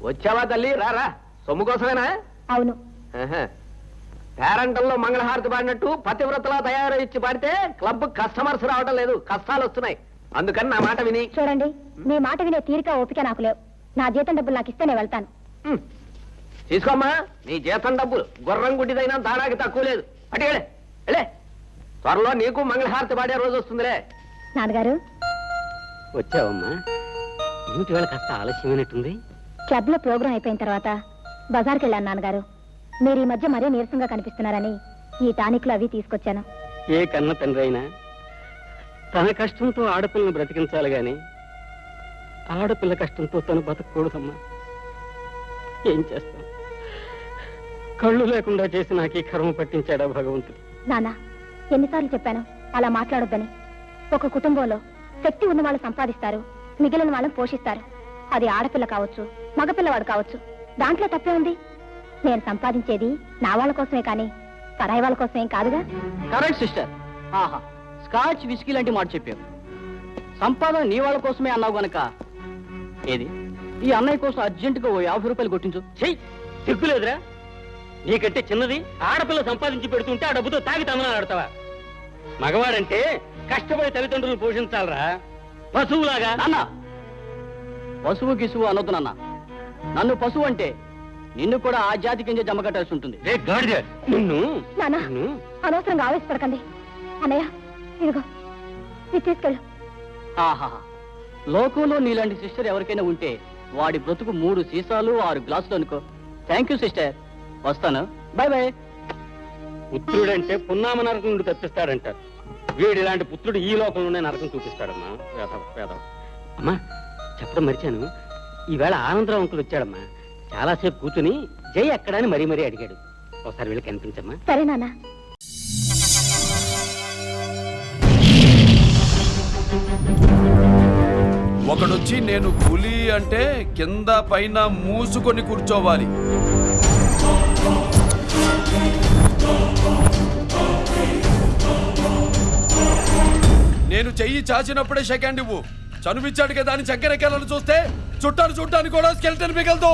వచ్చావా తల్లి? రారా, సొమ్ము కోసమేనా? అవును. పేరంటంలో మంగళహారతి పాడినట్టు పతివ్రతలా తయారయ్యి పాడితే క్లబ్ కస్టమర్స్ రావడం లేదు, కష్టాలు వస్తున్నాయి. అందుకని నా మాట విని. చూడండి, మీ మాట వినే తీరిక ఓపిక నాకు లేవు. నా జీతం డబ్బులు నాకు ఇస్తేనే వెళ్తాను. తీసుకోమ్మా, నీ జీతం డబ్బులు గుర్రం గుడ్డిదైనా దాడానికి తక్కువ లేదు. అటుకెళ్ళే వెళ్ళే, త్వరలో నీకు మంగళహారతి పాడే రోజు వస్తుందిలే. నాన్నగారు వచ్చావమ్మా, ఇంటి వేళ కాస్త ఆలస్యమైనట్టుంది. క్లబ్ లో ప్రోగ్రాం అయిపోయిన తర్వాత బజార్కి వెళ్ళాను నాన్నగారు. మీరు ఈ మధ్య మరీ నీరసంగా కనిపిస్తున్నారని ఈ టానిక్లు అవి తీసుకొచ్చాను. ఏ కన్న తండ్రి అయినా తన కష్టంతో ఆడపిల్లను బ్రతికించాలి గాని ఆడపిల్ల కష్టంతో తను బతకూడదమ్మా. ఏం చేస్తాం, కళ్ళు లేకుండా చేసి నాకు ఈ కర్మ పట్టించాడా భగవంతుడు. నాన్న, ఎన్నిసార్లు చెప్పాను అలా మాట్లాడొద్దని. ఒక కుటుంబంలో శక్తి ఉన్న వాళ్ళు సంపాదిస్తారు, మిగిలిన వాళ్ళని పోషిస్తారు. అది ఆడపిల్ల కావచ్చు, మగపిల్లవాడు కావచ్చు. దాంట్లో తప్పే ఉంది. నేను సంపాదించేది నా వాళ్ళ కోసమే కానీ పరాయి వాళ్ళ కోసమేం కాదుగా. Correct sister. ఆహా, స్కాచ్ విస్కీ లాంటి మాట చెప్పావు. సంపాదన నీ వాళ్ళ కోసమే అన్నావు గనక ఏది ఈ అన్నయ్య కోసం అర్జెంటుగా ఓ 50 రూపాయలు కొట్టించు. చెయ్యి, సిగ్గులేదురా? నీకంటే చిన్నది ఆడపిల్ల సంపాదించి పెడుతుంటే ఆ డబ్బుతో తాగి తమనా ఆడతావా? మగవాడంటే కష్టపడి తల్లిదండ్రులు పోషించాలరా, పశువులాగా. నాన్న, పశువు గిసువు అనొద్దు నాన్న. నన్ను పశువు అంటే నిన్ను కూడా ఆ జాతి కింద జమ కట్టాల్సి ఉంటుంది. నాన్న, అనవసరంగా ఆవేశపడకండి. అన్నయ్య, ఇదిగో ఇది తీసుకెళ్ళు. ఆహా, లోకంలో నీలాంటి సిస్టర్ ఎవరికైనా ఉంటే వాడి బ్రతుకు 3 సీసాలు 6 గ్లాసులు అనుకో. థ్యాంక్ యూ సిస్టర్, వస్తాను. Bye bye. పుత్రుడంటే పున్నామ నరకం నుండి తప్పిస్తాడంటారు. వీడు ఇలాంటి పుత్రుడు ఈ లోకంలోనే నరకం చూపిస్తాడమ్మా. అమ్మా, చెప్పడం మరిచాను, ఈవేళ ఆనందరావు అంకులు వచ్చాడమ్మా. చాలాసేపు కూర్చుని జై ఎక్కడా అని మరీ మరీ అడిగాడు. ఒకసారి వీళ్ళకి కనిపించమ్మా. సరే నాన్న. ఒకడొచ్చి నేను పులి అంటే కింద పైన మూసుకొని కూర్చోవాలి. నేను చెయ్యి చాచినప్పుడే సెకండ్ ఇవ్వు. చనువిచ్చాడు కదా అని చక్కెరకెళ్ళను చూస్తే చుట్టాను చూడ్డానికి కూడా స్కెల్టన్ మిగలదు.